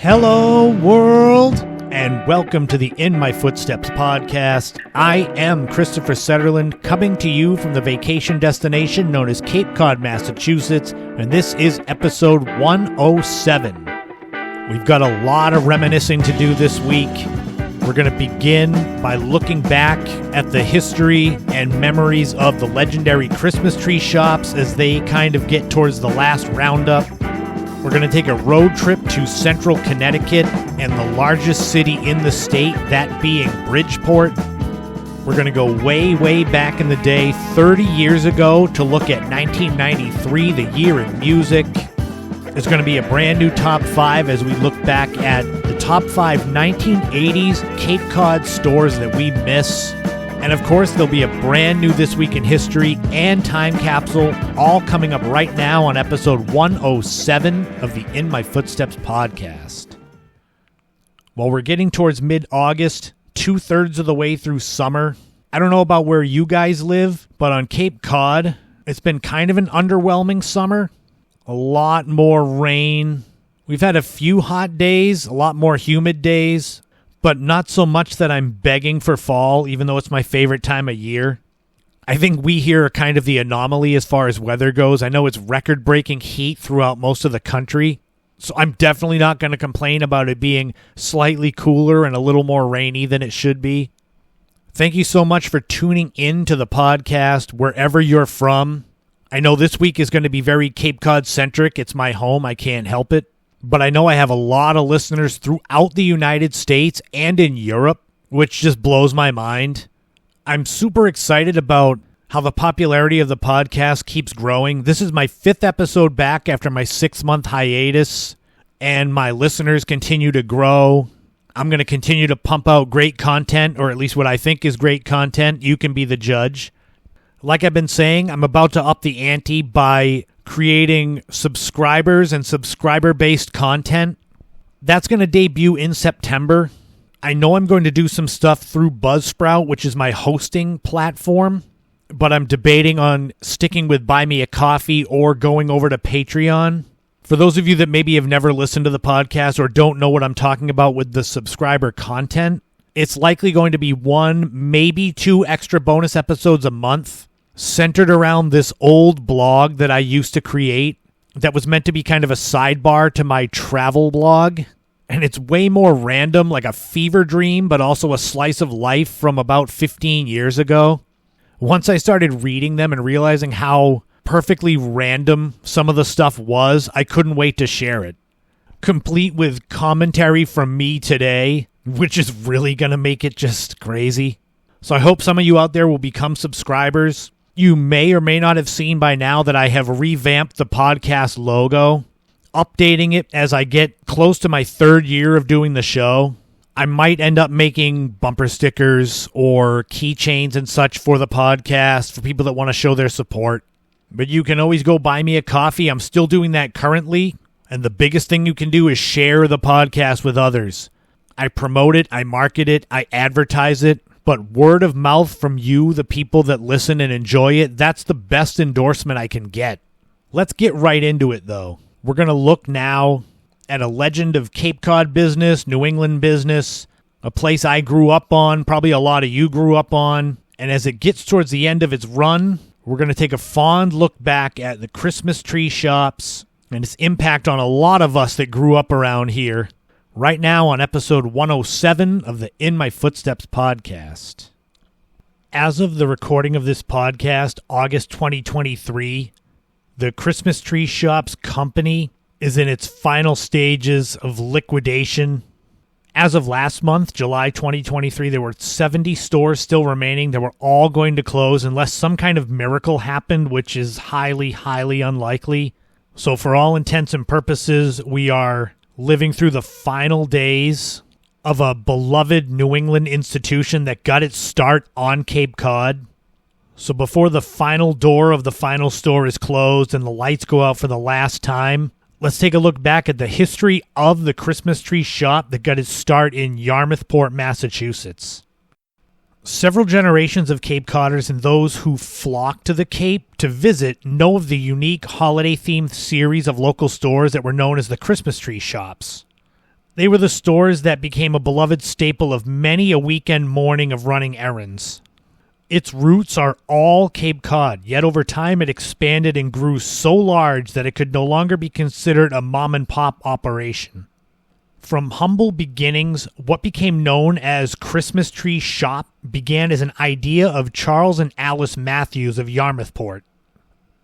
Hello, world, and welcome to the In My Footsteps podcast. I am Christopher Setterland, coming to you from the vacation destination known as Cape Cod, Massachusetts, and this is episode 107. We've got a lot of reminiscing to do this week. We're going to begin by looking back at the history and memories of the legendary Christmas tree shops as they kind of get towards the last roundup. We're going to take a road trip to central Connecticut and the largest city in the state, that being Bridgeport. We're going to go way, way back in the day, 30 years ago, to look at 1993, the year in music. There's going to be a brand new top 5 as we look back at the top 5 1980s Cape Cod stores that we miss. And of course, there'll be a brand new This Week in History and Time Capsule, all coming up right now on episode 107 of the In My Footsteps podcast. Well, we're getting towards mid-August, 2/3 of the way through summer. I don't know about where you guys live, but on Cape Cod, it's been kind of an underwhelming summer. A lot more rain. We've had a few hot days, a lot more humid days, but not so much that I'm begging for fall, even though it's my favorite time of year. I think we here are kind of the anomaly as far as weather goes. I know it's record-breaking heat throughout most of the country, so I'm definitely not going to complain about it being slightly cooler and a little more rainy than it should be. Thank you so much for tuning in to the podcast wherever you're from. I know this week is going to be very Cape Cod-centric. It's my home. I can't help it. But I know I have a lot of listeners throughout the United States and in Europe, which just blows my mind. I'm super excited about how the popularity of the podcast keeps growing. This is my 5th episode back after my 6-month hiatus, and my listeners continue to grow. I'm going to continue to pump out great content, or at least what I think is great content. You can be the judge. Like I've been saying, I'm about to up the ante by creating subscribers and subscriber-based content. That's going to debut in September. I know I'm going to do some stuff through Buzzsprout, which is my hosting platform, but I'm debating on sticking with Buy Me a Coffee or going over to Patreon. For those of you that maybe have never listened to the podcast or don't know what I'm talking about with the subscriber content, it's likely going to be 1, maybe 2 extra bonus episodes a month, centered around this old blog that I used to create that was meant to be kind of a sidebar to my travel blog. And it's way more random, like a fever dream, but also a slice of life from about 15 years ago. Once I started reading them and realizing how perfectly random some of the stuff was, I couldn't wait to share it. Complete with commentary from me today, which is really going to make it just crazy. So I hope some of you out there will become subscribers. You may or may not have seen by now that I have revamped the podcast logo, updating it as I get close to my 3rd year of doing the show. I might end up making bumper stickers or keychains and such for the podcast for people that want to show their support. But you can always go buy me a coffee. I'm still doing that currently. And the biggest thing you can do is share the podcast with others. I promote it, I market it, I advertise it. But word of mouth from you, the people that listen and enjoy it, that's the best endorsement I can get. Let's get right into it, though. We're going to look now at a legend of Cape Cod business, New England business, a place I grew up on, probably a lot of you grew up on. And as it gets towards the end of its run, we're going to take a fond look back at the Christmas tree shops and its impact on a lot of us that grew up around here. Right now on episode 107 of the In My Footsteps podcast. As of the recording of this podcast, August 2023, the Christmas Tree Shops company is in its final stages of liquidation. As of last month, July 2023, there were 70 stores still remaining that were all going to close unless some kind of miracle happened, which is highly, highly unlikely. So for all intents and purposes, we are living through the final days of a beloved New England institution that got its start on Cape Cod. So before the final door of the final store is closed and the lights go out for the last time, let's take a look back at the history of the Christmas tree shop that got its start in Yarmouthport, Massachusetts. Several generations of Cape Codders and those who flock to the Cape to visit know of the unique holiday-themed series of local stores that were known as the Christmas tree shops. They were the stores that became a beloved staple of many a weekend morning of running errands. Its roots are all Cape Cod, yet over time it expanded and grew so large that it could no longer be considered a mom-and-pop operation. From humble beginnings, what became known as Christmas Tree Shop began as an idea of Charles and Alice Matthews of Yarmouthport.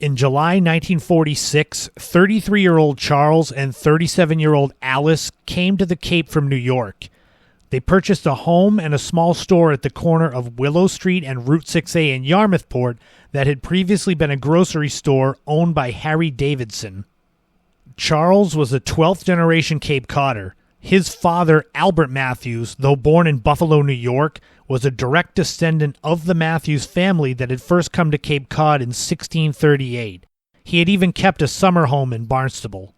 In July 1946, 33-year-old Charles and 37-year-old Alice came to the Cape from New York. They purchased a home and a small store at the corner of Willow Street and Route 6A in Yarmouthport that had previously been a grocery store owned by Harry Davidson. Charles was a 12th-generation Cape Codder. His father, Albert Matthews, though born in Buffalo, New York, was a direct descendant of the Matthews family that had first come to Cape Cod in 1638. He had even kept a summer home in Barnstable.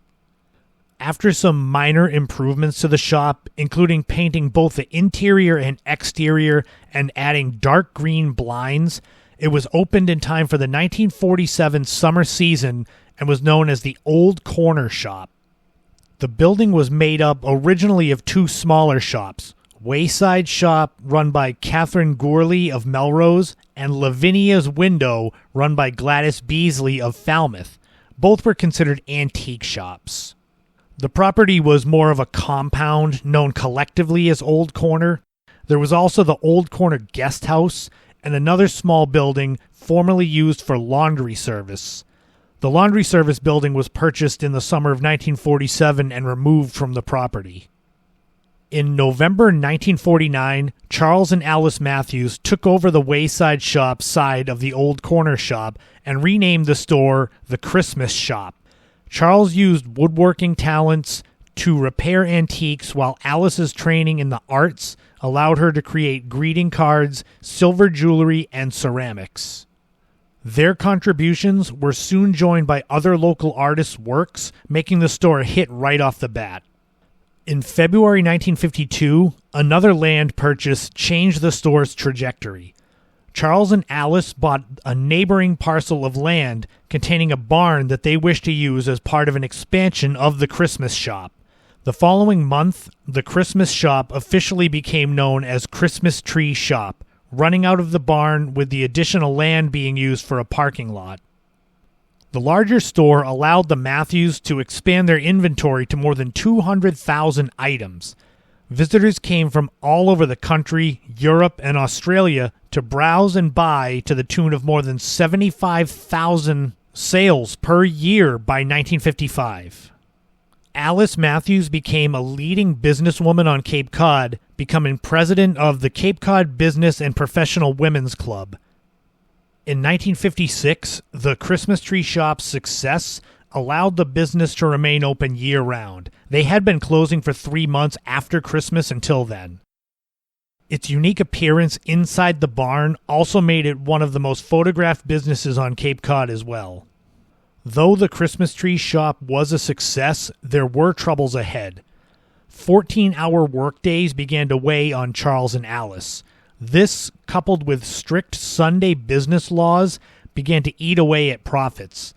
After some minor improvements to the shop, including painting both the interior and exterior and adding dark green blinds, it was opened in time for the 1947 summer season and was known as the Old Corner Shop. The building was made up originally of two smaller shops, Wayside Shop, run by Catherine Gourley of Melrose, and Lavinia's Window, run by Gladys Beasley of Falmouth. Both were considered antique shops. The property was more of a compound known collectively as Old Corner. There was also the Old Corner Guest House and another small building formerly used for laundry service. The laundry service building was purchased in the summer of 1947 and removed from the property. In November 1949, Charles and Alice Matthews took over the Wayside Shop side of the Old Corner Shop and renamed the store the Christmas Shop. Charles used woodworking talents to repair antiques, while Alice's training in the arts allowed her to create greeting cards, silver jewelry, and ceramics. Their contributions were soon joined by other local artists' works, making the store a hit right off the bat. In February 1952, another land purchase changed the store's trajectory. Charles and Alice bought a neighboring parcel of land containing a barn that they wished to use as part of an expansion of the Christmas Shop. The following month, the Christmas Shop officially became known as Christmas Tree Shop, running out of the barn with the additional land being used for a parking lot. The larger store allowed the Matthews to expand their inventory to more than 200,000 items. Visitors came from all over the country, Europe, and Australia to browse and buy to the tune of more than 75,000 sales per year by 1955. Alice Matthews became a leading businesswoman on Cape Cod, becoming president of the Cape Cod Business and Professional Women's Club. In 1956, the Christmas Tree Shop's success allowed the business to remain open year-round. They had been closing for 3 months after Christmas until then. Its unique appearance inside the barn also made it one of the most photographed businesses on Cape Cod as well. Though the Christmas Tree Shop was a success, there were troubles ahead. 14-hour workdays began to weigh on Charles and Alice. This, coupled with strict Sunday business laws, began to eat away at profits.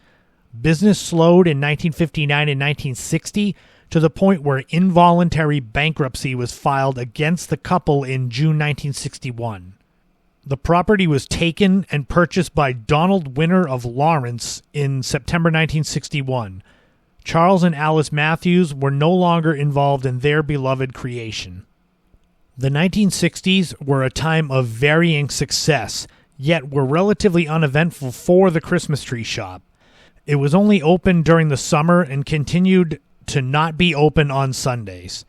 Business slowed in 1959 and 1960 to the point where involuntary bankruptcy was filed against the couple in June 1961. The property was taken and purchased by Donald Winner of Lawrence in September 1961. Charles and Alice Matthews were no longer involved in their beloved creation. The 1960s were a time of varying success, yet were relatively uneventful for the Christmas Tree Shop. It was only open during the summer and continued to not be open on Sundays.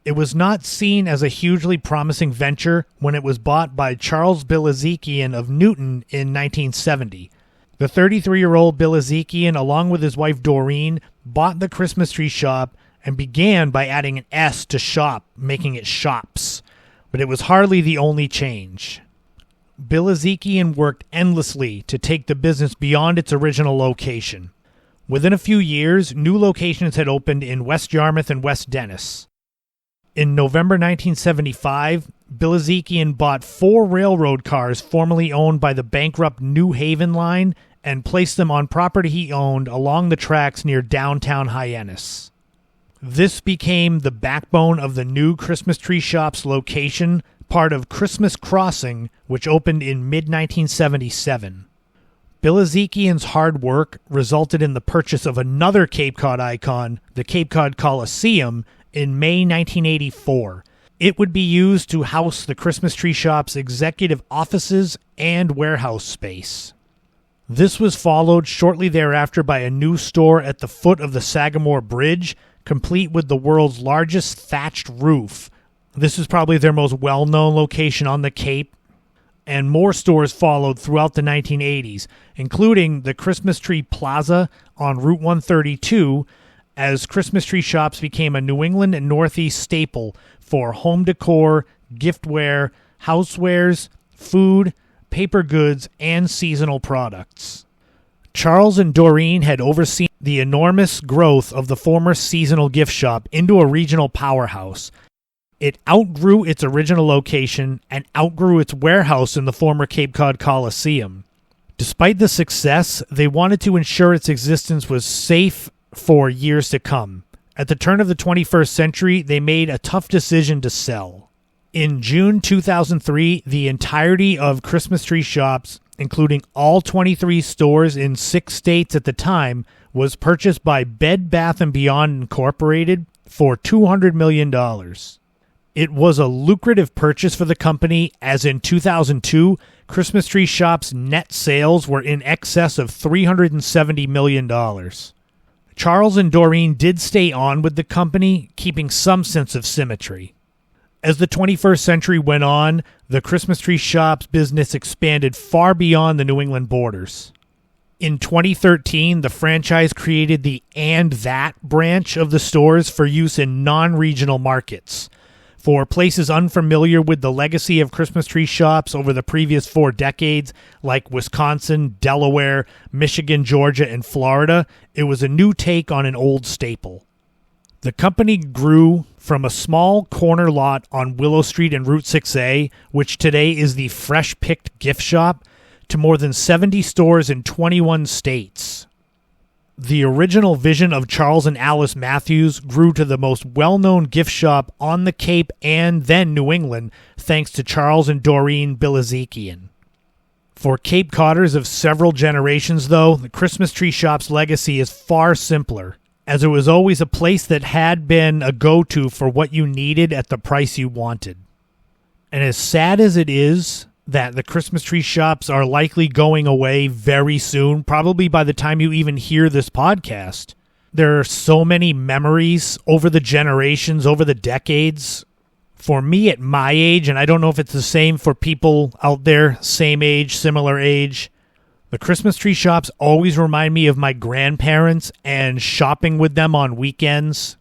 It was not seen as a hugely promising venture when it was bought by Charles Bilezikian of Newton in 1970. The 33-year-old Bilezikian, along with his wife Doreen, bought the Christmas Tree Shop and began by adding an S to shop, making it shops. But it was hardly the only change. Bilezikian worked endlessly to take the business beyond its original location. Within a few years, new locations had opened in West Yarmouth and West Dennis. In November 1975, Bilezikian bought 4 railroad cars formerly owned by the bankrupt New Haven Line and placed them on property he owned along the tracks near downtown Hyannis. This became the backbone of the new Christmas Tree Shops location, part of Christmas Crossing, which opened in mid-1977. Bill Ezekian's hard work resulted in the purchase of another Cape Cod icon, the Cape Cod Coliseum, in May 1984. It would be used to house the Christmas Tree Shop's executive offices and warehouse space. This was followed shortly thereafter by a new store at the foot of the Sagamore Bridge, complete with the world's largest thatched roof. This is probably their most well-known location on the Cape, and more stores followed throughout the 1980s, including the Christmas Tree Plaza on Route 132, as Christmas Tree Shops became a New England and Northeast staple for home decor, giftware, housewares, food, paper goods, and seasonal products. Charles and Doreen had overseen the enormous growth of the former seasonal gift shop into a regional powerhouse. It outgrew its original location and outgrew its warehouse in the former Cape Cod Coliseum. Despite the success, they wanted to ensure its existence was safe for years to come. At the turn of the 21st century, they made a tough decision to sell. In June 2003, the entirety of Christmas Tree Shops, including all 23 stores in 6 states at the time, was purchased by Bed Bath & Beyond Incorporated for $200 million. It was a lucrative purchase for the company, as in 2002, Christmas Tree Shops' net sales were in excess of $370 million. Charles and Doreen did stay on with the company, keeping some sense of symmetry. As the 21st century went on, the Christmas Tree Shops business expanded far beyond the New England borders. In 2013, the franchise created the And That branch of the stores for use in non-regional markets. For places unfamiliar with the legacy of Christmas Tree Shops over the previous 4 decades, like Wisconsin, Delaware, Michigan, Georgia, and Florida, it was a new take on an old staple. The company grew from a small corner lot on Willow Street and Route 6A, which today is the Fresh Picked Gift Shop, to more than 70 stores in 21 states. The original vision of Charles and Alice Matthews grew to the most well-known gift shop on the Cape and then New England, thanks to Charles and Doreen Bilezikian. For Cape Codders of several generations, though, the Christmas Tree Shop's legacy is far simpler, as it was always a place that had been a go-to for what you needed at the price you wanted. And as sad as it is that the Christmas Tree Shops are likely going away very soon, probably by the time you even hear this podcast, there are so many memories over the generations, over the decades. For me at my age, and I don't know if it's the same for people out there, same age, similar age, the Christmas Tree Shops always remind me of my grandparents and shopping with them on weekends.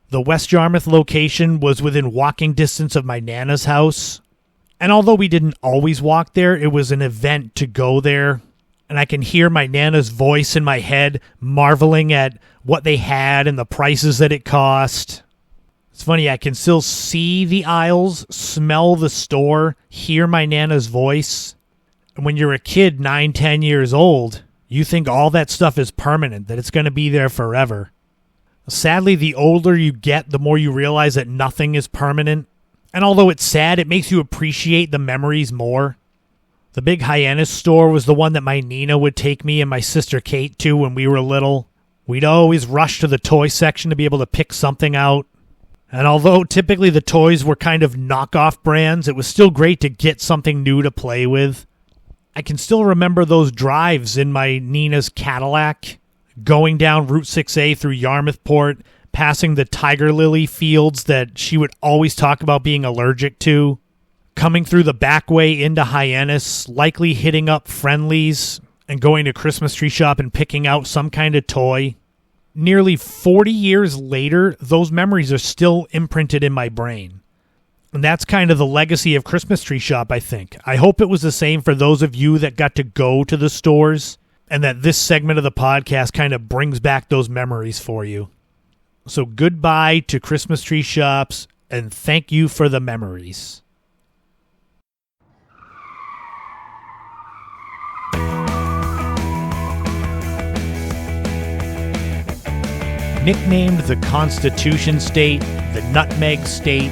The West Yarmouth location was within walking distance of my Nana's house. And although we didn't always walk there, it was an event to go there. And I can hear my Nana's voice in my head marveling at what they had and the prices that it cost. It's funny, I can still see the aisles, smell the store, hear my Nana's voice. And when you're a kid, 9, 10 years old, you think all that stuff is permanent, that it's going to be there forever. Sadly, the older you get, the more you realize that nothing is permanent. And although it's sad, it makes you appreciate the memories more. The big Hyannis store was the one that my Nina would take me and my sister Kate to when we were little. We'd always rush to the toy section to be able to pick something out. And although typically the toys were kind of knockoff brands, it was still great to get something new to play with. I can still remember those drives in my Nina's Cadillac, going down Route 6A through Yarmouthport, passing the tiger lily fields that she would always talk about being allergic to, coming through the back way into Hyannis, likely hitting up Friendly's and going to Christmas Tree Shop and picking out some kind of toy. Nearly 40 years later, those memories are still imprinted in my brain. And that's kind of the legacy of Christmas Tree Shop, I think. I hope it was the same for those of you that got to go to the stores, and that this segment of the podcast kind of brings back those memories for you. So goodbye to Christmas Tree Shops, and thank you for the memories. Nicknamed the Constitution State, the Nutmeg State,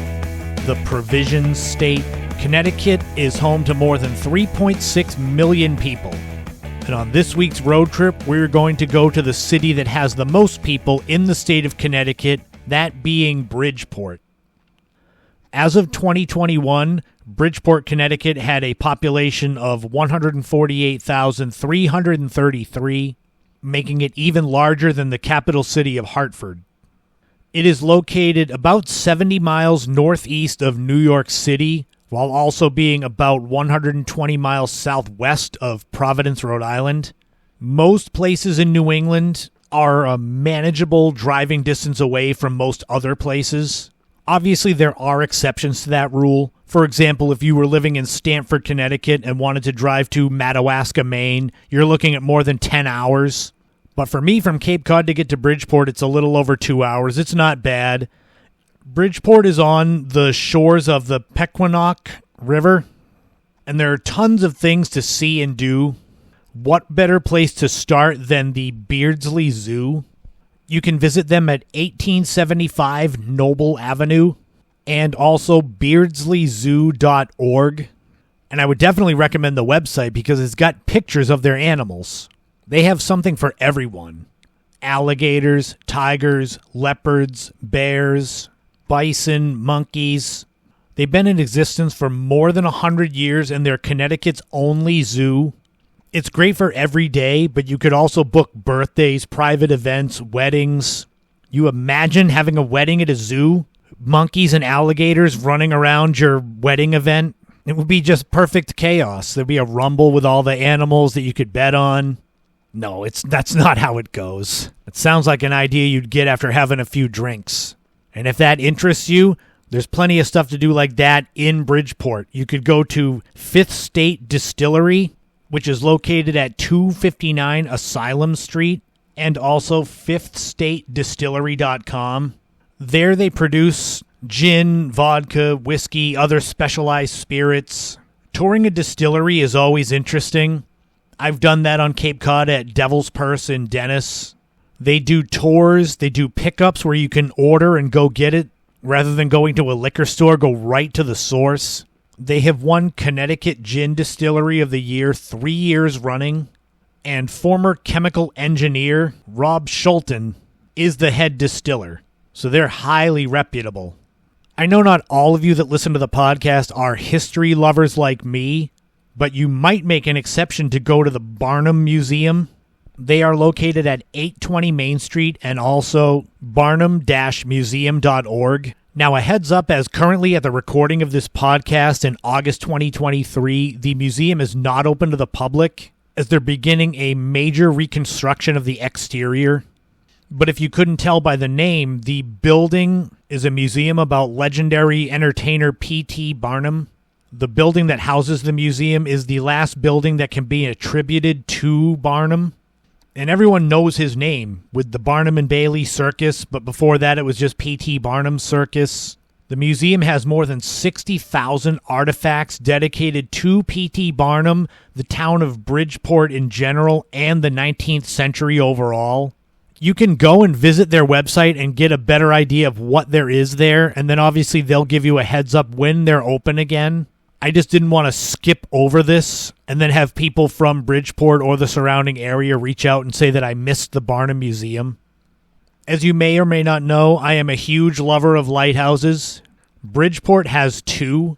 the Provisions State, Connecticut is home to more than 3.6 million people. And on this week's road trip, we're going to go to the city that has the most people in the state of Connecticut, that being Bridgeport. As of 2021, Bridgeport, Connecticut had a population of 148,333, making it even larger than the capital city of Hartford. It is located about 70 miles northeast of New York City, while also being about 120 miles southwest of Providence, Rhode Island. Most places in New England are a manageable driving distance away from most other places. Obviously, there are exceptions to that rule. For example, if you were living in Stamford, Connecticut and wanted to drive to Madawaska, Maine, you're looking at more than 10 hours. But for me, from Cape Cod to get to Bridgeport, it's a little over 2 hours. It's not bad. Bridgeport is on the shores of the Pequannock River, and there are tons of things to see and do. What better place to start than the Beardsley Zoo? You can visit them at 1875 Noble Avenue and also beardsleyzoo.org. And I would definitely recommend the website because it's got pictures of their animals. They have something for everyone. Alligators, tigers, leopards, bears, bison, monkeys. They've been in existence for more than 100 years and they're Connecticut's only zoo. It's great for every day, but you could also book birthdays, private events, weddings. You imagine having a wedding at a zoo? Monkeys and alligators running around your wedding event? It would be just perfect chaos. There'd be a rumble with all the animals that you could bet on. No, that's not how it goes. It sounds like an idea you'd get after having a few drinks. And if that interests you, there's plenty of stuff to do like that in Bridgeport. You could go to Fifth State Distillery, which is located at 259 Asylum Street, and also fifthstatedistillery.com. There they produce gin, vodka, whiskey, other specialized spirits. Touring a distillery is always interesting. I've done that on Cape Cod at Devil's Purse in Dennis. They do tours, they do pickups where you can order and go get it. Rather than going to a liquor store, go right to the source. They have won Connecticut Gin Distillery of the Year 3 years running. And former chemical engineer Rob Schulten is the head distiller. So they're highly reputable. I know not all of you that listen to the podcast are history lovers like me, but you might make an exception to go to the Barnum Museum. They are located at 820 Main Street and also barnum-museum.org. Now, a heads up, as currently at the recording of this podcast in August 2023, the museum is not open to the public as they're beginning a major reconstruction of the exterior. But if you couldn't tell by the name, the building is a museum about legendary entertainer P.T. Barnum. The building that houses the museum is the last building that can be attributed to Barnum. And everyone knows his name with the Barnum and Bailey Circus, but before that it was just P.T. Barnum Circus. The museum has more than 60,000 artifacts dedicated to P.T. Barnum, the town of Bridgeport in general, and the 19th century overall. You can go and visit their website and get a better idea of what there is there, and then obviously they'll give you a heads up when they're open again. I just didn't want to skip over this and then have people from Bridgeport or the surrounding area reach out and say that I missed the Barnum Museum. As you may or may not know, I am a huge lover of lighthouses. Bridgeport has two.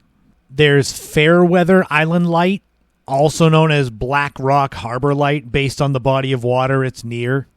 There's Fairweather Island Light, also known as Black Rock Harbor Light, based on the body of water it's near.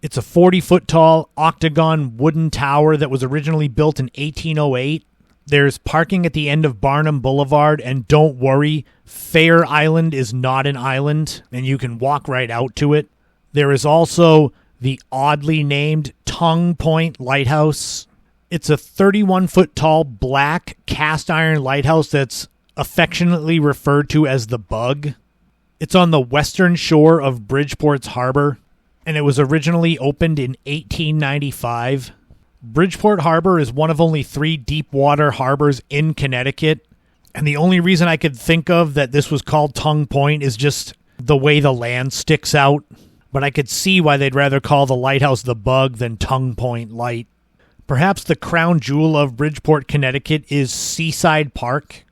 It's a 40-foot tall octagon wooden tower that was originally built in 1808. There's parking at the end of Barnum Boulevard, and don't worry, Fair Island is not an island, and you can walk right out to it. There is also the oddly named Tongue Point Lighthouse. It's a 31-foot tall black cast iron lighthouse that's affectionately referred to as the Bug. It's on the western shore of Bridgeport's harbor, and it was originally opened in 1895. Bridgeport Harbor is one of only 3 deep water harbors in Connecticut, and the only reason I could think of that this was called Tongue Point is just the way the land sticks out. But but I could see why they'd rather call the lighthouse the Bug than Tongue Point Light. Perhaps the crown jewel of Bridgeport, Connecticut is Seaside Park.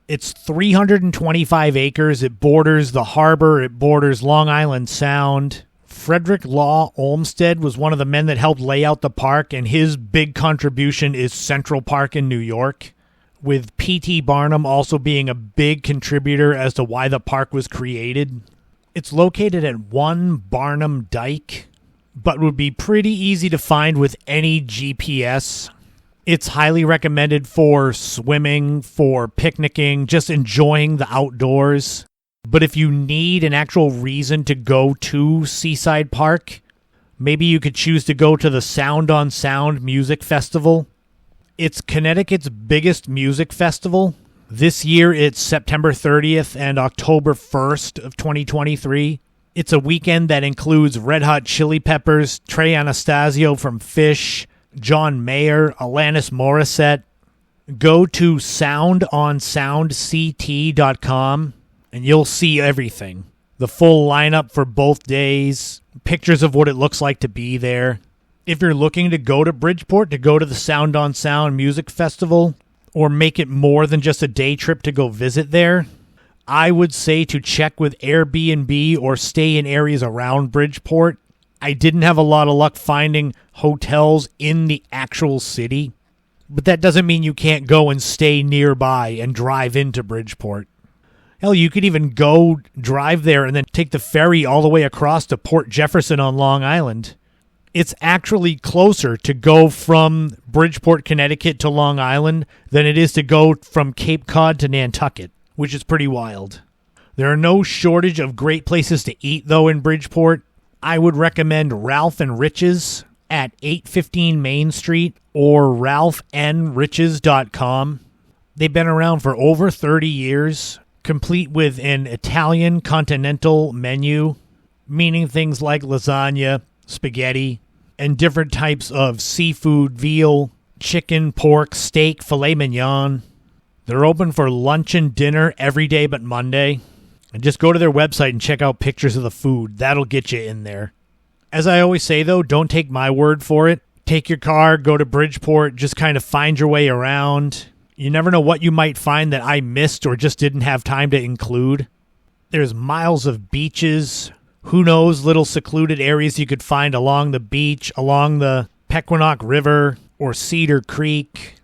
It's 325 acres. It borders the harbor. It borders Long Island Sound. Frederick Law Olmsted was one of the men that helped lay out the park, and his big contribution is Central Park in New York, with P.T. Barnum also being a big contributor as to why the park was created. It's located at 1 Barnum Dike, but would be pretty easy to find with any GPS. It's highly recommended for swimming, for picnicking, just enjoying the outdoors. But if you need an actual reason to go to Seaside Park, maybe you could choose to go to the Sound on Sound Music Festival. It's Connecticut's biggest music festival. This year it's September 30th and October 1st of 2023. It's a weekend that includes Red Hot Chili Peppers, Trey Anastasio from Phish, John Mayer, Alanis Morissette. Go to soundonsoundct.com and you'll see everything. The full lineup for both days, pictures of what it looks like to be there. If you're looking to go to Bridgeport, to go to the Sound on Sound Music Festival, or make it more than just a day trip to go visit there, I would say to check with Airbnb or stay in areas around Bridgeport. I didn't have a lot of luck finding hotels in the actual city, but that doesn't mean you can't go and stay nearby and drive into Bridgeport. Hell, you could even go drive there and then take the ferry all the way across to Port Jefferson on Long Island. It's actually closer to go from Bridgeport, Connecticut to Long Island than it is to go from Cape Cod to Nantucket, which is pretty wild. There are no shortage of great places to eat, though, in Bridgeport. I would recommend Ralph and Rich's at 815 Main Street or ralphnriches.com. They've been around for over 30 years, complete with an Italian continental menu, meaning things like lasagna, spaghetti, and different types of seafood, veal, chicken, pork, steak, filet mignon. They're open for lunch and dinner every day but Monday. And just go to their website and check out pictures of the food. That'll get you in there. As I always say, though, don't take my word for it. Take your car, go to Bridgeport, just kind of find your way around. You never know what you might find that I missed or just didn't have time to include. There's miles of beaches. Who knows, little secluded areas you could find along the beach, along the Pequannock River or Cedar Creek.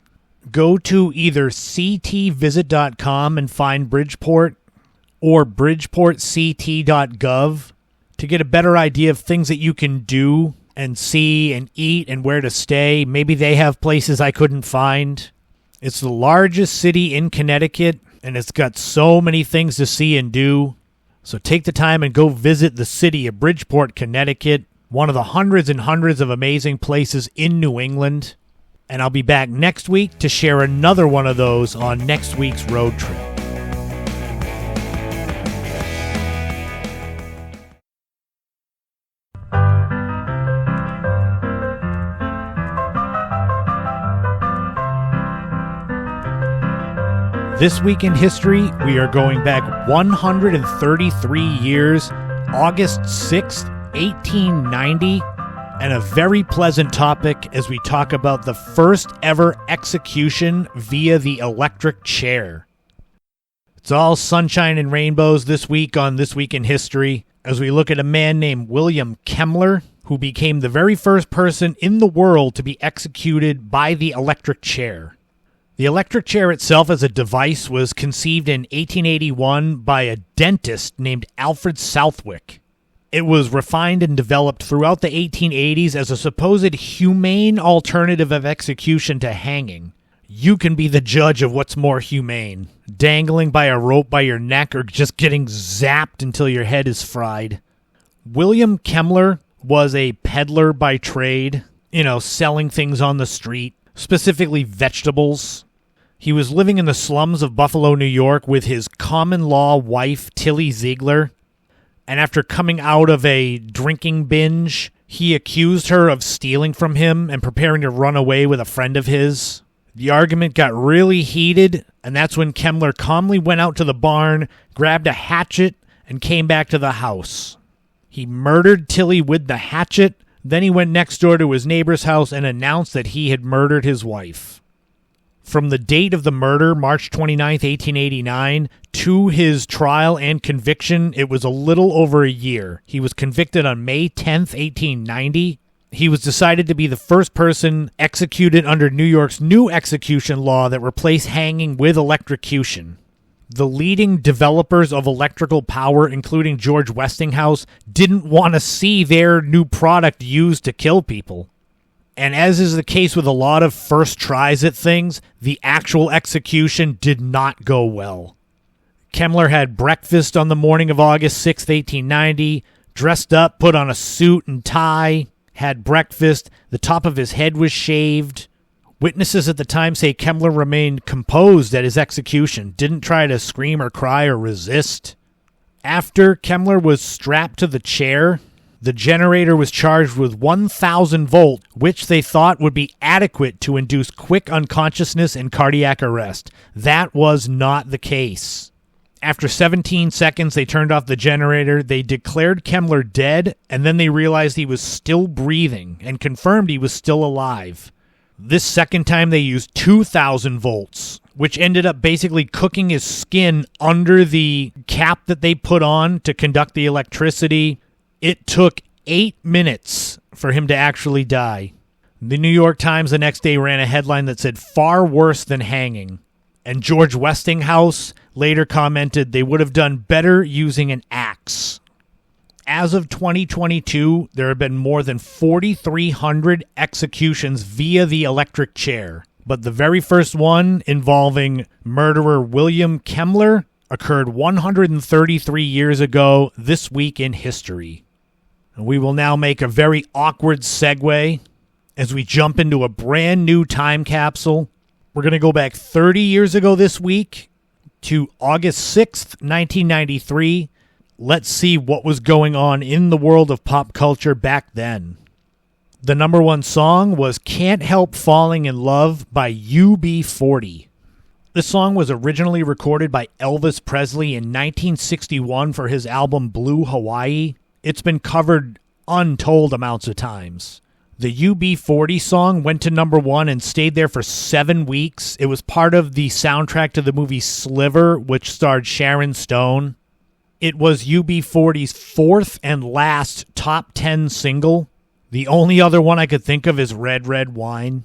Go to either ctvisit.com and find Bridgeport or bridgeportct.gov to get a better idea of things that you can do and see and eat and where to stay. Maybe they have places I couldn't find. It's the largest city in Connecticut, and it's got so many things to see and do. So take the time and go visit the city of Bridgeport, Connecticut, one of the hundreds and hundreds of amazing places in New England. And I'll be back next week to share another one of those on next week's road trip. This week in history, we are going back 133 years, August 6th, 1890, and a very pleasant topic as we talk about the first ever execution via the electric chair. It's all sunshine and rainbows this week on This Week in History as we look at a man named William Kemmler, who became the very first person in the world to be executed by the electric chair. The electric chair itself as a device was conceived in 1881 by a dentist named Alfred Southwick. It was refined and developed throughout the 1880s as a supposed humane alternative of execution to hanging. You can be the judge of what's more humane, dangling by a rope by your neck or just getting zapped until your head is fried. William Kemmler was a peddler by trade, selling things on the street, specifically vegetables. He was living in the slums of Buffalo, New York with his common-law wife, Tilly Ziegler. And after coming out of a drinking binge, he accused her of stealing from him and preparing to run away with a friend of his. The argument got really heated, and that's when Kemmler calmly went out to the barn, grabbed a hatchet, and came back to the house. He murdered Tilly with the hatchet. Then he went next door to his neighbor's house and announced that he had murdered his wife. From the date of the murder, March 29th, 1889, to his trial and conviction, it was a little over a year. He was convicted on May 10th, 1890. He was decided to be the first person executed under New York's new execution law that replaced hanging with electrocution. The leading developers of electrical power, including George Westinghouse, didn't want to see their new product used to kill people. And as is the case with a lot of first tries at things, the actual execution did not go well. Kemmler had breakfast on the morning of August 6th, 1890, dressed up, put on a suit and tie, had breakfast, the top of his head was shaved. Witnesses at the time say Kemmler remained composed at his execution, didn't try to scream or cry or resist. After Kemmler was strapped to the chair, the generator was charged with 1,000 volts, which they thought would be adequate to induce quick unconsciousness and cardiac arrest. That was not the case. After 17 seconds, they turned off the generator. They declared Kemmler dead, and then they realized he was still breathing and confirmed he was still alive. This second time they used 2,000 volts, which ended up basically cooking his skin under the cap that they put on to conduct the electricity. It took 8 minutes for him to actually die. The New York Times the next day ran a headline that said, "Far worse than hanging." And George Westinghouse later commented they would have done better using an axe. As of 2022, there have been more than 4,300 executions via the electric chair. But the very first one, involving murderer William Kemmler, occurred 133 years ago this week in history. And we will now make a very awkward segue as we jump into a brand new time capsule. We're going to go back 30 years ago this week to August 6th, 1993. Let's see what was going on in the world of pop culture back then. The number one song was Can't Help Falling in Love by UB40. This song was originally recorded by Elvis Presley in 1961 for his album Blue Hawaii. It's been covered untold amounts of times. The UB40 song went to number one and stayed there for 7 weeks. It was part of the soundtrack to the movie Sliver, which starred Sharon Stone. It was UB40's fourth and last top 10 single. The only other one I could think of is Red, Red Wine.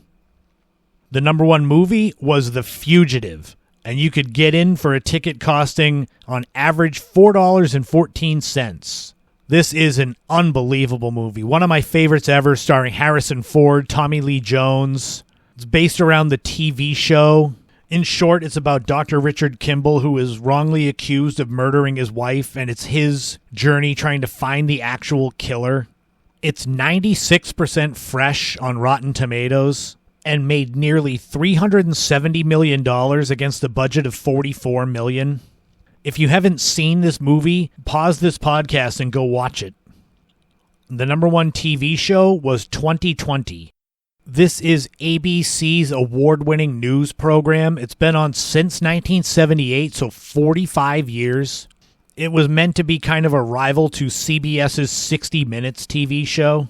The number one movie was The Fugitive, and you could get in for a ticket costing, on average, $4.14. This is an unbelievable movie. One of my favorites ever, starring Harrison Ford, Tommy Lee Jones. It's based around the TV show. In short, it's about Dr. Richard Kimball, who is wrongly accused of murdering his wife, and it's his journey trying to find the actual killer. It's 96% fresh on Rotten Tomatoes and made nearly $370 million against a budget of $44 million. If you haven't seen this movie, pause this podcast and go watch it. The number one TV show was 2020. This is ABC's award-winning news program. It's been on since 1978, so 45 years. It was meant to be kind of a rival to CBS's 60 Minutes TV show.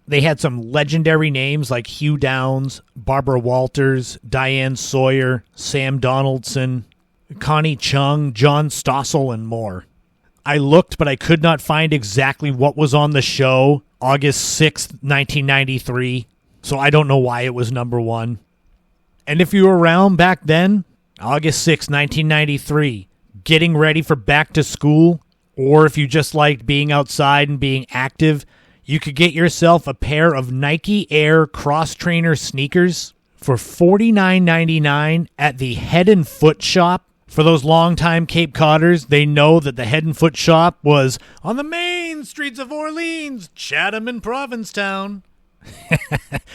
They had some legendary names like Hugh Downs, Barbara Walters, Diane Sawyer, Sam Donaldson, Connie Chung, John Stossel, and more. I looked, but I could not find exactly what was on the show August 6th, 1993. So I don't know why it was number one. And if you were around back then, August 6, 1993, getting ready for back to school, or if you just liked being outside and being active, you could get yourself a pair of Nike Air Cross Trainer sneakers for $49.99 at the Head and Foot Shop. For those longtime Cape Codders, they know that the Head and Foot Shop was on the main streets of Orleans, Chatham, and Provincetown.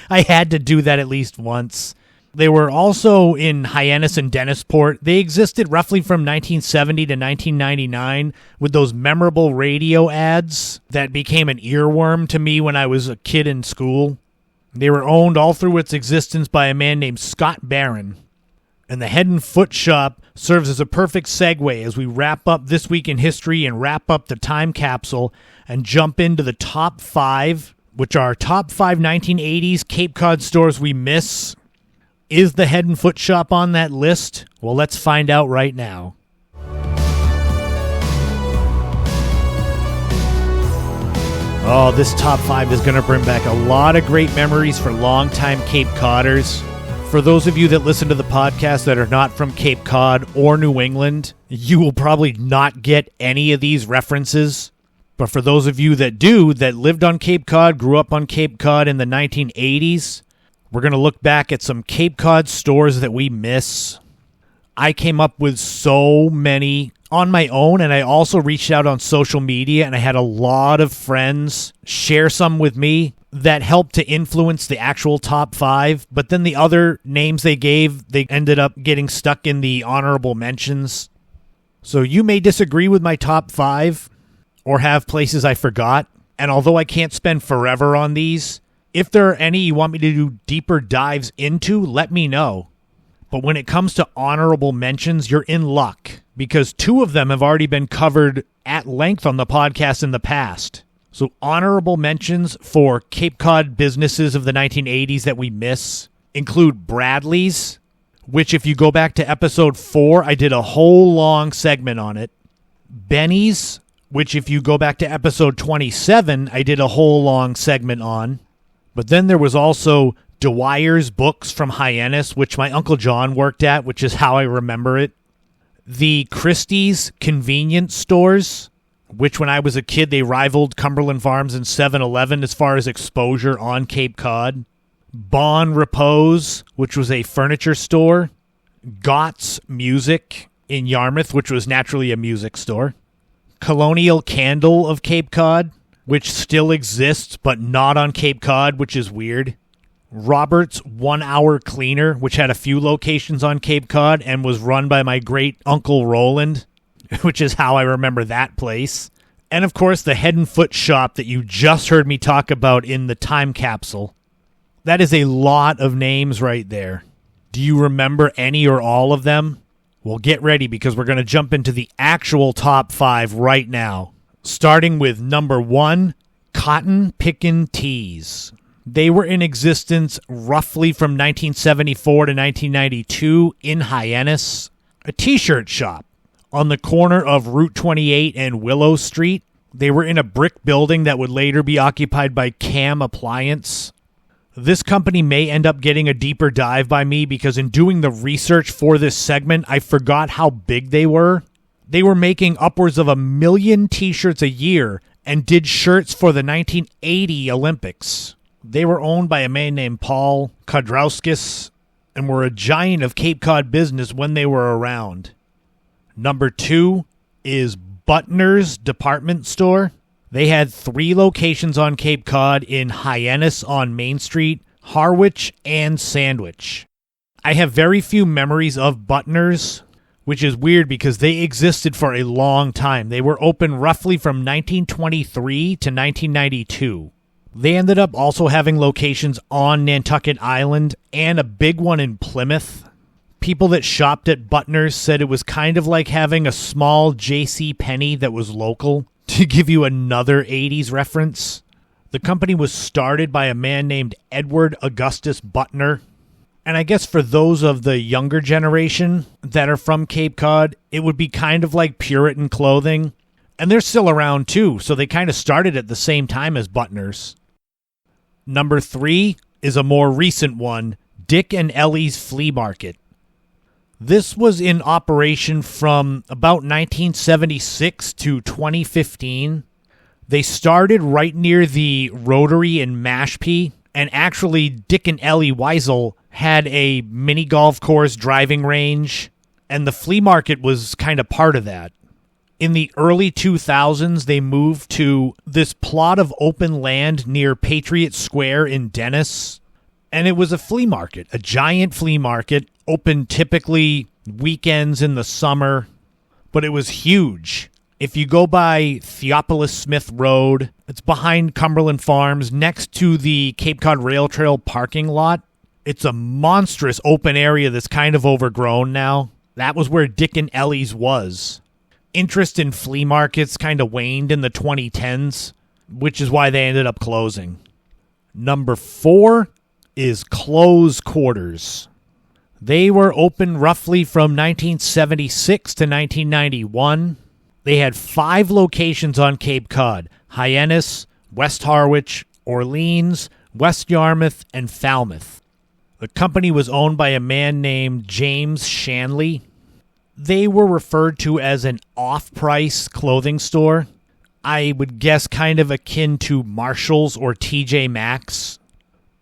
I had to do that at least once. They were also in Hyannis and Dennisport. They existed roughly from 1970 to 1999 with those memorable radio ads that became an earworm to me when I was a kid in school. They were owned all through its existence by a man named Scott Barron. And the Head and Foot Shop serves as a perfect segue as we wrap up This Week in History and wrap up the time capsule and jump into the top 5, which are top 5 1980s Cape Cod stores we miss. Is the Head and Foot Shop on that list? Well, let's find out right now. Oh, this top 5 is going to bring back a lot of great memories for longtime Cape Codders. For those of you that listen to the podcast that are not from Cape Cod or New England, you will probably not get any of these references. But for those of you that do, that lived on Cape Cod, grew up on Cape Cod in the 1980s, we're going to look back at some Cape Cod stores that we miss. I came up with so many on my own, and I also reached out on social media, and I had a lot of friends share some with me that helped to influence the actual top 5. But then the other names they gave, they ended up getting stuck in the honorable mentions. So you may disagree with my top 5 or have places I forgot. And although I can't spend forever on these, if there are any you want me to do deeper dives into, let me know. But when it comes to honorable mentions, you're in luck, because 2 of them have already been covered at length on the podcast in the past. So honorable mentions for Cape Cod businesses of the 1980s that we miss include Bradley's, which if you go back to episode 4, I did a whole long segment on it. Benny's, which if you go back to episode 27, I did a whole long segment on. But then there was also Dwyer's Books from Hyannis, which my Uncle John worked at, which is how I remember it. The Christie's convenience stores, which when I was a kid, they rivaled Cumberland Farms and 7-Eleven as far as exposure on Cape Cod. Bon Repose, which was a furniture store. Gott's Music in Yarmouth, which was naturally a music store. Colonial Candle of Cape Cod, which still exists, but not on Cape Cod, which is weird. Robert's 1 Hour Cleaner, which had a few locations on Cape Cod and was run by my great Uncle Roland, which is how I remember that place. And of course, the Head and Foot Shop that you just heard me talk about in the time capsule. That is a lot of names right there. Do you remember any or all of them? Well, get ready, because we're going to jump into the actual top 5 right now. Starting with number 1, Cotton Pickin' Tees. They were in existence roughly from 1974 to 1992 in Hyannis, a t-shirt shop on the corner of Route 28 and Willow Street. They were in a brick building that would later be occupied by Cam Appliance. This company may end up getting a deeper dive by me, because in doing the research for this segment, I forgot how big they were. They were making upwards of 1 million t-shirts a year and did shirts for the 1980 Olympics. They were owned by a man named Paul Kodrowskis and were a giant of Cape Cod business when they were around. Number 2 is Butner's Department Store. They had 3 locations on Cape Cod in Hyannis on Main Street, Harwich, and Sandwich. I have very few memories of Butner's, which is weird because they existed for a long time. They were open roughly from 1923 to 1992. They ended up also having locations on Nantucket Island and a big one in Plymouth. People that shopped at Butner's said it was kind of like having a small J.C. Penney that was local. To give you another 80s reference, the company was started by a man named Edward Augustus Butner. And I guess for those of the younger generation that are from Cape Cod, it would be kind of like Puritan clothing. And they're still around too, so they kind of started at the same time as Butner's. Number 3 is a more recent one, Dick and Ellie's Flea Market. This was in operation from about 1976 to 2015. They started right near the Rotary in Mashpee, and actually Dick and Ellie Weisel had a mini golf course, driving range, and the flea market was kind of part of that. In the early 2000s, they moved to this plot of open land near Patriot Square in Dennis, and it was a flea market, a giant flea market, open typically weekends in the summer, but it was huge. If you go by Theopolis Smith Road, it's behind Cumberland Farms, next to the Cape Cod Rail Trail parking lot. It's a monstrous open area that's kind of overgrown now. That was where Dick and Ellie's was. Interest in flea markets kind of waned in the 2010s, which is why they ended up closing. Number 4 is Close Quarters. They were open roughly from 1976 to 1991. They had 5 locations on Cape Cod: Hyannis, West Harwich, Orleans, West Yarmouth, and Falmouth. The company was owned by a man named James Shanley. They were referred to as an off-price clothing store. I would guess kind of akin to Marshall's or TJ Maxx.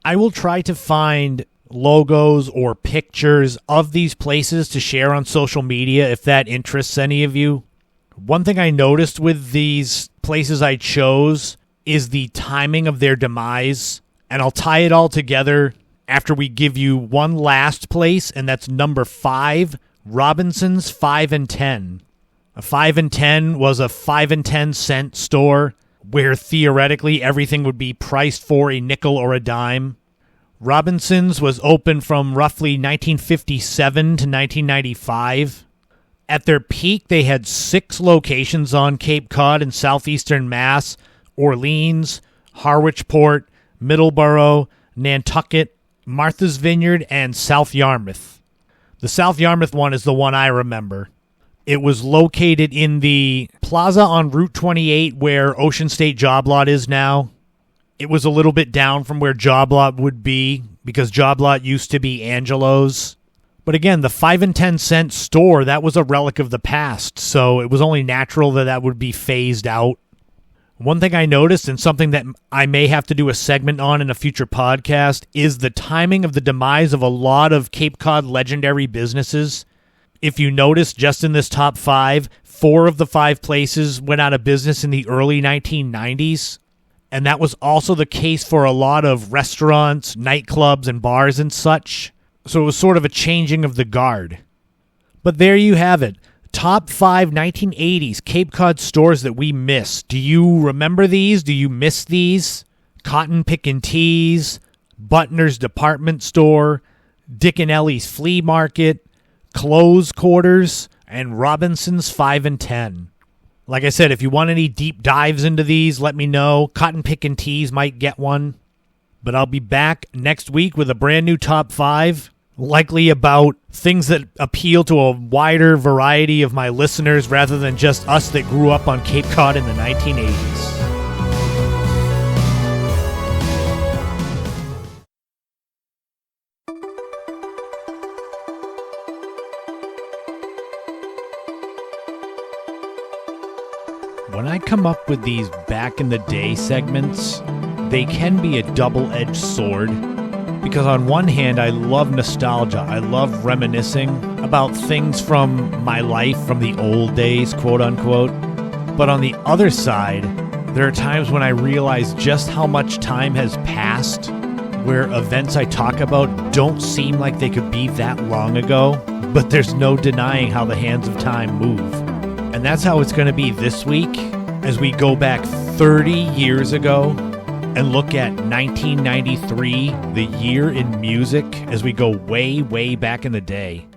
I will try to find logos or pictures of these places to share on social media if that interests any of you. One thing I noticed with these places I chose is the timing of their demise, and I'll tie it all together after we give you one last place, and that's number 5, Robinson's 5 and 10. A 5 and 10 was a 5 and 10 cent store where theoretically everything would be priced for a nickel or a dime. Robinson's was open from roughly 1957 to 1995. At their peak, they had 6 locations on Cape Cod in southeastern Mass: Orleans, Harwichport, Middleborough, Nantucket, Martha's Vineyard, and South Yarmouth. The South Yarmouth one is the one I remember. It was located in the plaza on Route 28 where Ocean State Job Lot is now. It was a little bit down from where Job Lot would be because Job Lot used to be Angelo's. But again, the 5 and 10 cent store, that was a relic of the past, so it was only natural that that would be phased out. One thing I noticed, and something that I may have to do a segment on in a future podcast, is the timing of the demise of a lot of Cape Cod legendary businesses. If you notice, just in this top 5, 4 of the 5 places went out of business in the early 1990s. And that was also the case for a lot of restaurants, nightclubs, and bars and such. So it was sort of a changing of the guard. But there you have it. Top 5 1980s Cape Cod stores that we miss. Do you remember these? Do you miss these? Cotton Pickin' Tees, Butner's Department Store, Dick and Ellie's Flea Market, Close Quarters, and Robinson's 5 and 10. Like I said, if you want any deep dives into these, let me know. Cotton Pickin' Tees might get one. But I'll be back next week with a brand new top 5. Likely about things that appeal to a wider variety of my listeners rather than just us that grew up on Cape Cod in the 1980s. When I come up with these back in the day segments, they can be a double-edged sword. Because on one hand, I love nostalgia. I love reminiscing about things from my life, from the old days, quote unquote. But on the other side, there are times when I realize just how much time has passed, where events I talk about don't seem like they could be that long ago, but there's no denying how the hands of time move. And that's how it's going to be this week, as we go back 30 years ago and look at 1993, the year in music, as we go way, way back in the day.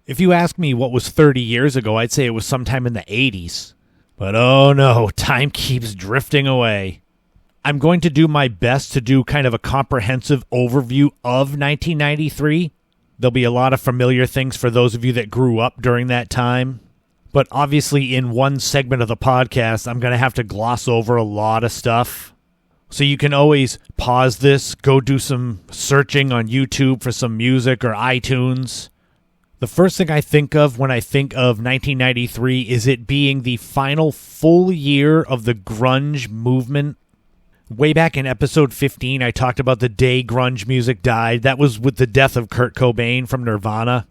If you ask me what was 30 years ago, I'd say it was sometime in the 80s. But oh no, time keeps drifting away. I'm going to do my best to do kind of a comprehensive overview of 1993. There'll be a lot of familiar things for those of you that grew up during that time. But obviously in one segment of the podcast, I'm going to have to gloss over a lot of stuff. So you can always pause this, go do some searching on YouTube for some music or iTunes. The first thing I think of when I think of 1993 is it being the final full year of the grunge movement. Way back in episode 15, I talked about the day grunge music died. That was with the death of Kurt Cobain from Nirvana.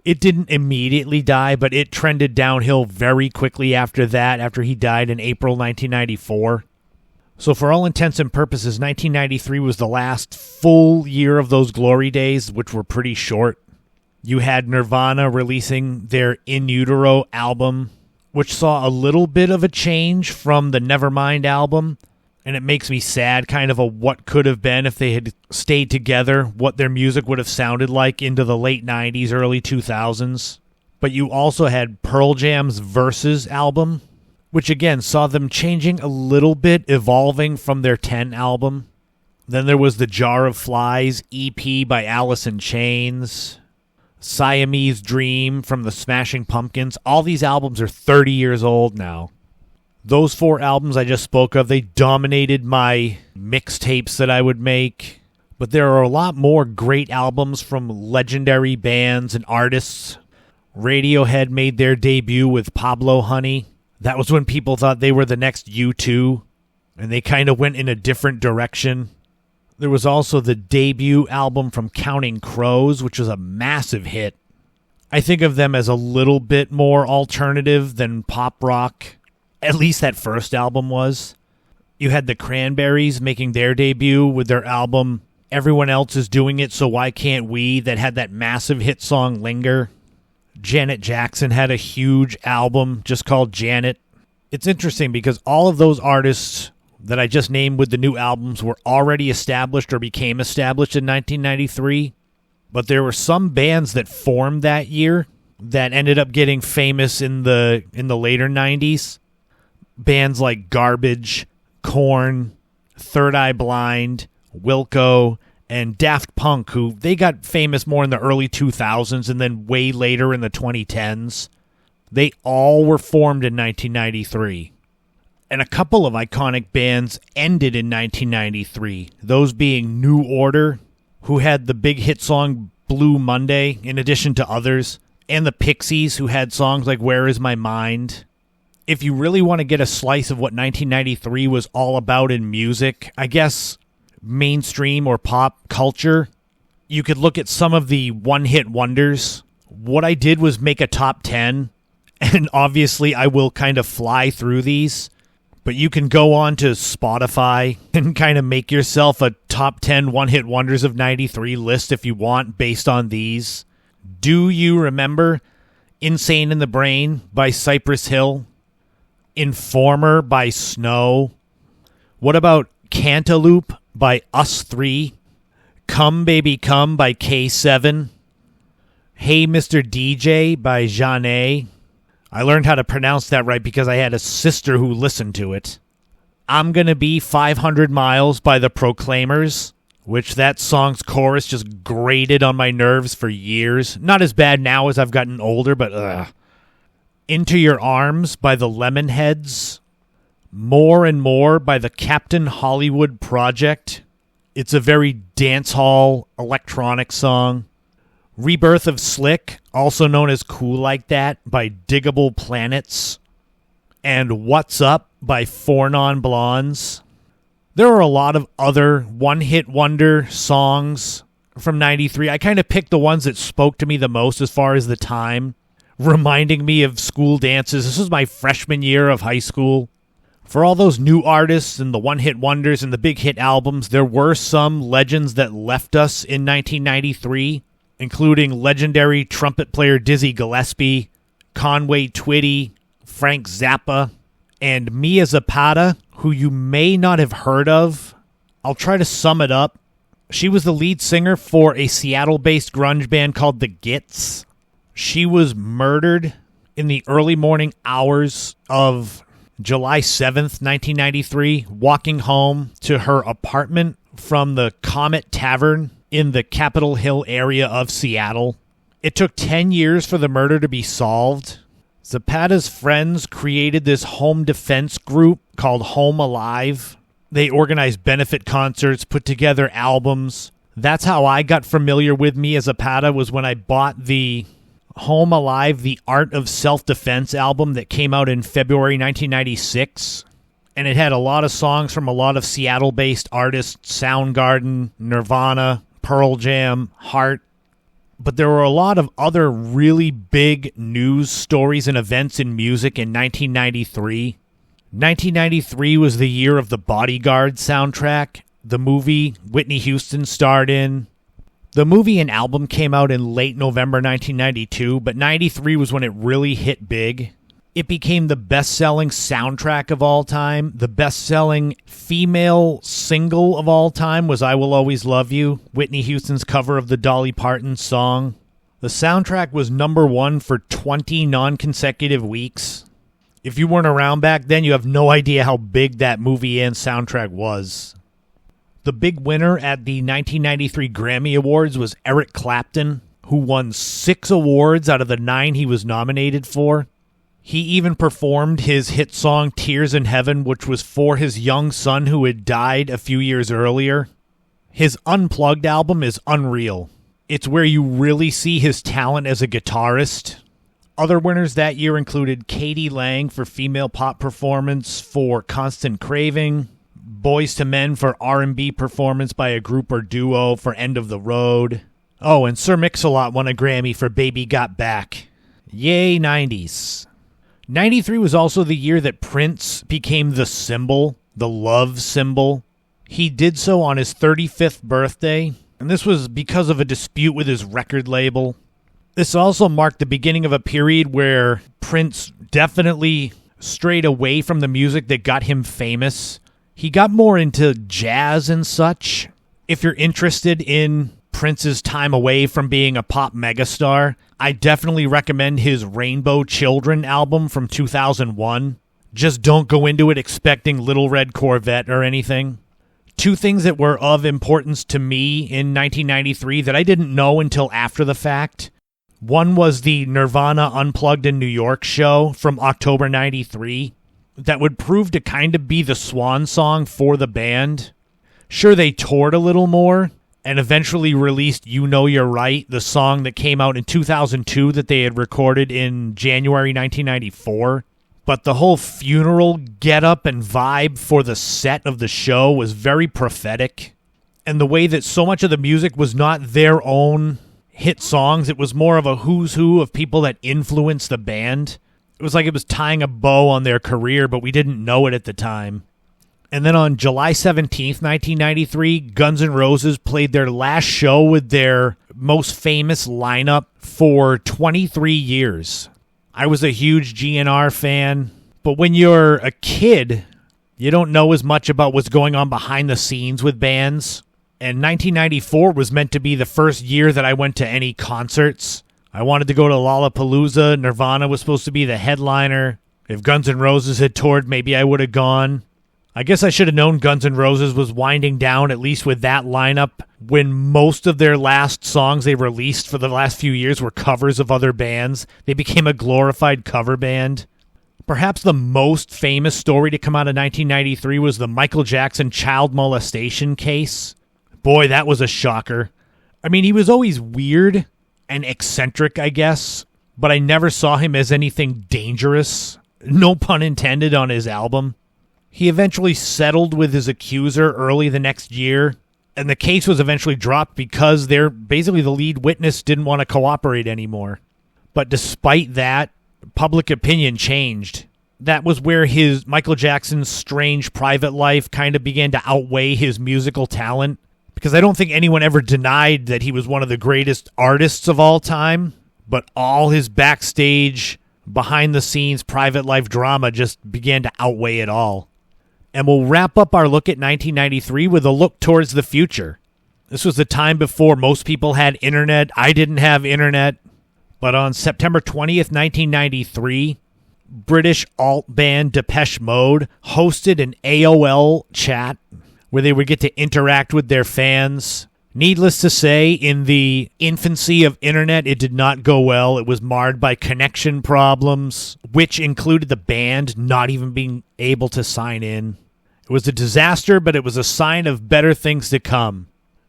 It didn't immediately die, but it trended downhill very quickly after that, after he died in April 1994. So for all intents and purposes, 1993 was the last full year of those glory days, which were pretty short. You had Nirvana releasing their In Utero album, which saw a little bit of a change from the Nevermind album. And it makes me sad, kind of a what could have been if they had stayed together, what their music would have sounded like into the late 90s, early 2000s. But you also had Pearl Jam's Versus album, which again saw them changing a little bit, evolving from their 10 album. Then there was the Jar of Flies EP by Alice in Chains, Siamese Dream from the Smashing Pumpkins. All these albums are 30 years old now. Those 4 albums I just spoke of, they dominated my mixtapes that I would make. But there are a lot more great albums from legendary bands and artists. Radiohead made their debut with Pablo Honey. That was when people thought they were the next U2, and they kind of went in a different direction. There was also the debut album from Counting Crows, which was a massive hit. I think of them as a little bit more alternative than pop rock. At least that first album was. You had the Cranberries making their debut with their album Everyone Else Is Doing It, So Why Can't We, that had that massive hit song Linger. Janet Jackson had a huge album just called Janet. It's interesting because all of those artists that I just named with the new albums were already established or became established in 1993. But there were some bands that formed that year that ended up getting famous in the later 90s. Bands like Garbage, Korn, Third Eye Blind, Wilco, and Daft Punk, who they got famous more in the early 2000s and then way later in the 2010s. They all were formed in 1993. And a couple of iconic bands ended in 1993, those being New Order, who had the big hit song Blue Monday, in addition to others, and the Pixies, who had songs like Where Is My Mind. If you really want to get a slice of what 1993 was all about in music, I guess mainstream or pop culture, you could look at some of the one-hit wonders. What I did was make a top 10, and obviously I will kind of fly through these, but you can go on to Spotify and kind of make yourself a top 10 one-hit wonders of 93 list if you want based on these. Do you remember Insane in the Brain by Cypress Hill? Informer by Snow? What about Cantaloupe by Us 3? Come Baby Come by K7? Hey Mr. DJ by Jeanne? I learned how to pronounce that right because I had a sister who listened to it. I'm Gonna Be 500 Miles by the Proclaimers, which that song's chorus just grated on my nerves for years. Not as bad now as I've gotten older, but ugh. Into Your Arms by the Lemonheads. More and More by the Captain Hollywood Project. It's a very dance hall electronic song. Rebirth of Slick, also known as Cool Like That, by Diggable Planets. And What's Up by Four Non Blondes. There are a lot of other one-hit wonder songs from 93. I kind of picked the ones that spoke to me the most as far as the time, reminding me of school dances. This was my freshman year of high school. For all those new artists and the one-hit wonders and the big hit albums, there were some legends that left us in 1993, including legendary trumpet player Dizzy Gillespie, Conway Twitty, Frank Zappa, and Mia Zapata, who you may not have heard of. I'll try to sum it up. She was the lead singer for a Seattle-based grunge band called The Gits. She was murdered in the early morning hours of July 7th, 1993, walking home to her apartment from the Comet Tavern in the Capitol Hill area of Seattle. It took 10 years for the murder to be solved. Zapata's friends created this home defense group called Home Alive. They organized benefit concerts, put together albums. That's how I got familiar with Mia Zapata, was when I bought the Home Alive, The Art of Self-Defense album that came out in February 1996. And it had a lot of songs from a lot of Seattle-based artists, Soundgarden, Nirvana, Pearl Jam, Heart. But there were a lot of other really big news stories and events in music in 1993. 1993 was the year of the Bodyguard soundtrack, the movie Whitney Houston starred in. The movie and album came out in late November 1992, but 93 was when it really hit big. It became the best-selling soundtrack of all time. The best-selling female single of all time was I Will Always Love You, Whitney Houston's cover of the Dolly Parton song. The soundtrack was number one for 20 non-consecutive weeks. If you weren't around back then, you have no idea how big that movie and soundtrack was. The big winner at the 1993 Grammy Awards was Eric Clapton, who won 6 awards out of the 9 he was nominated for. He even performed his hit song Tears in Heaven, which was for his young son who had died a few years earlier. His Unplugged album is unreal. It's where you really see his talent as a guitarist. Other winners that year included Katie Lang for female pop performance for Constant Craving, Boys to Men for R&B performance by a group or duo for End of the Road. Oh, and Sir Mix-a-Lot won a Grammy for Baby Got Back. Yay, 90s. 93 was also the year that Prince became the symbol, the love symbol. He did so on his 35th birthday, and this was because of a dispute with his record label. This also marked the beginning of a period where Prince definitely strayed away from the music that got him famous. He got more into jazz and such. If you're interested in Prince's time away from being a pop megastar, I definitely recommend his Rainbow Children album from 2001. Just don't go into it expecting Little Red Corvette or anything. 2 things that were of importance to me in 1993 that I didn't know until after the fact. One was the Nirvana Unplugged in New York show from October 93 that would prove to kind of be the swan song for the band. Sure, they toured a little more and eventually released You Know You're Right, the song that came out in 2002 that they had recorded in January 1994. But the whole funeral getup and vibe for the set of the show was very prophetic. And the way that so much of the music was not their own hit songs, it was more of a who's who of people that influenced the band. It was like it was tying a bow on their career, but we didn't know it at the time. And then on July 17th, 1993, Guns N' Roses played their last show with their most famous lineup for 23 years. I was a huge GNR fan, but when you're a kid, you don't know as much about what's going on behind the scenes with bands. And 1994 was meant to be the first year that I went to any concerts. I wanted to go to Lollapalooza. Nirvana was supposed to be the headliner. If Guns N' Roses had toured, maybe I would have gone. I guess I should have known Guns N' Roses was winding down, at least with that lineup, when most of their last songs they released for the last few years were covers of other bands. They became a glorified cover band. Perhaps the most famous story to come out of 1993 was the Michael Jackson child molestation case. Boy, that was a shocker. I mean, he was always weird and eccentric, I guess, but I never saw him as anything dangerous. No pun intended on his album. He eventually settled with his accuser early the next year, and the case was eventually dropped because basically the lead witness didn't want to cooperate anymore. But despite that, public opinion changed. That was where Michael Jackson's strange private life kind of began to outweigh his musical talent, because I don't think anyone ever denied that he was one of the greatest artists of all time, but all his backstage, behind-the-scenes, private life drama just began to outweigh it all. And we'll wrap up our look at 1993 with a look towards the future. This was the time before most people had internet. I didn't have internet. But on September 20th, 1993, British alt band Depeche Mode hosted an AOL chat where they would get to interact with their fans. Needless to say, in the infancy of internet, it did not go well. It was marred by connection problems, which included the band not even being able to sign in. It was a disaster, but it was a sign of better things to come.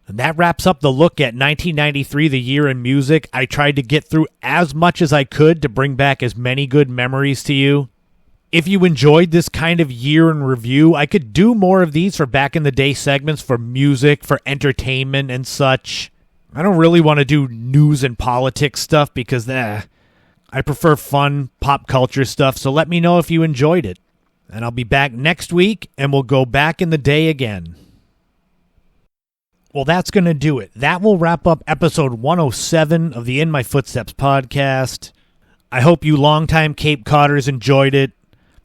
And that wraps up the look at 1993, the year in music. I tried to get through as much as I could to bring back as many good memories to you. If you enjoyed this kind of year in review, I could do more of these for back in the day segments for music, for entertainment and such. I don't really want to do news and politics stuff because I prefer fun pop culture stuff, so let me know if you enjoyed it. And I'll be back next week and we'll go back in the day again. Well, that's going to do it. That will wrap up episode 107 of the In My Footsteps podcast. I hope you longtime Cape Codders enjoyed it.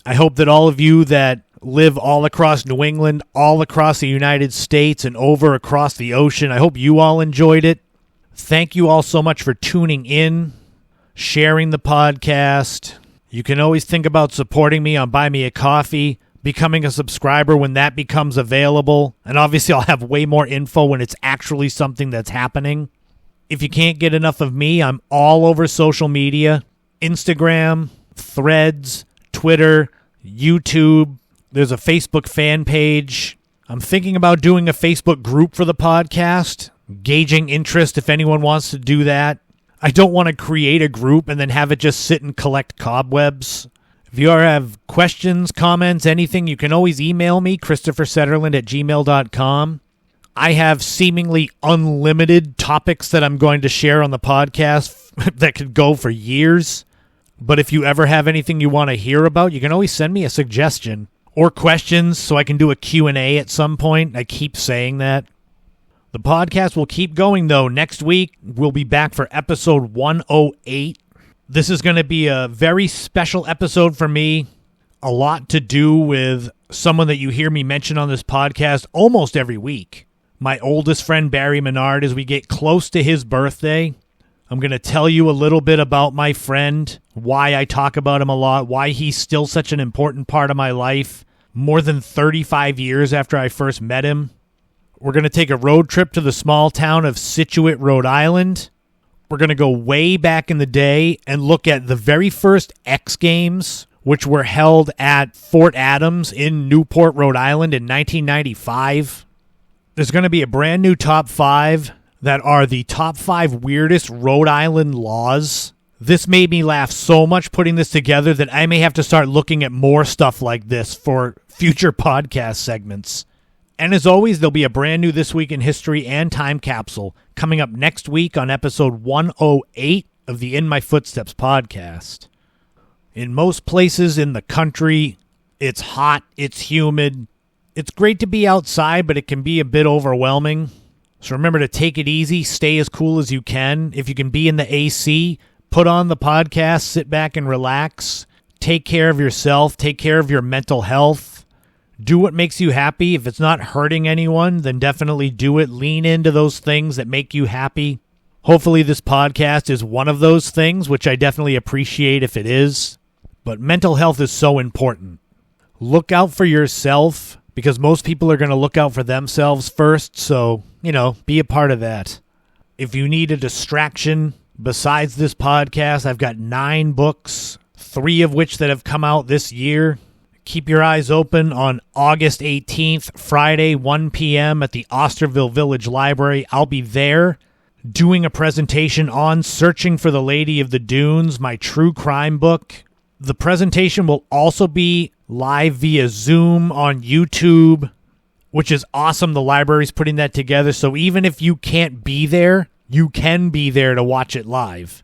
I hope that all of you that live all across New England, all across the United States, and over across the ocean, I hope you all enjoyed it. Thank you all so much for tuning in, sharing the podcast. You can always think about supporting me on Buy Me a Coffee, becoming a subscriber when that becomes available. And obviously I'll have way more info when it's actually something that's happening. If you can't get enough of me, I'm all over social media. Instagram, Threads, Twitter, YouTube. There's a Facebook fan page. I'm thinking about doing a Facebook group for the podcast, gauging interest if anyone wants to do that. I don't want to create a group and then have it just sit and collect cobwebs. If you ever have questions, comments, anything, you can always email me, ChristopherSetterland@gmail.com. I have seemingly unlimited topics that I'm going to share on the podcast that could go for years. But if you ever have anything you want to hear about, you can always send me a suggestion or questions so I can do a Q&A at some point. I keep saying that. The podcast will keep going, though. Next week, we'll be back for episode 108. This is going to be a very special episode for me. A lot to do with someone that you hear me mention on this podcast almost every week. My oldest friend, Barry Menard, as we get close to his birthday. I'm going to tell you a little bit about my friend, why I talk about him a lot, why he's still such an important part of my life, more than 35 years after I first met him. We're going to take a road trip to the small town of Scituate, Rhode Island. We're going to go way back in the day and look at the very first X Games, which were held at Fort Adams in Newport, Rhode Island in 1995. There's going to be a brand new top 5 that are the top 5 weirdest Rhode Island laws. This made me laugh so much putting this together that I may have to start looking at more stuff like this for future podcast segments. And as always, there'll be a brand new This Week in History and Time Capsule coming up next week on episode 108 of the In My Footsteps podcast. In most places in the country, it's hot, it's humid. It's great to be outside, but it can be a bit overwhelming. So remember to take it easy, stay as cool as you can. If you can be in the AC, put on the podcast, sit back and relax. Take care of yourself, take care of your mental health. Do what makes you happy. If it's not hurting anyone, then definitely do it. Lean into those things that make you happy. Hopefully this podcast is one of those things, which I definitely appreciate if it is. But mental health is so important. Look out for yourself, because most people are going to look out for themselves first, so, be a part of that. If you need a distraction besides this podcast, I've got 9 books, 3 of which that have come out this year. Keep your eyes open on August 18th, Friday, 1 p.m. at the Osterville Village Library. I'll be there doing a presentation on Searching for the Lady of the Dunes, my true crime book. The presentation will also be live via Zoom on YouTube, which is awesome. The library's putting that together, so even if you can't be there, you can be there to watch it live.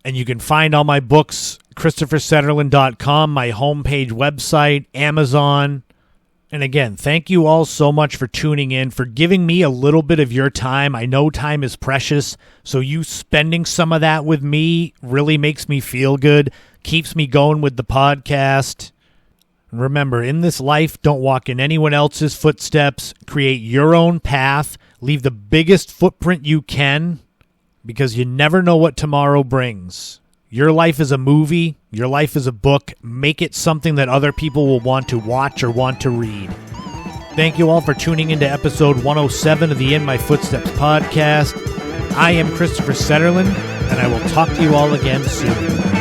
And you can find all my books, ChristopherSetterland.com, my homepage website, Amazon. And again, thank you all so much for tuning in, for giving me a little bit of your time. I know time is precious, so you spending some of that with me really makes me feel good, keeps me going with the podcast. Remember, in this life, don't walk in anyone else's footsteps. Create your own path. Leave the biggest footprint you can, because you never know what tomorrow brings. Your life is a movie. Your life is a book. Make it something that other people will want to watch or want to read. Thank you all for tuning into episode 107 of the In My Footsteps podcast. I am Christopher Setterland, and I will talk to you all again soon.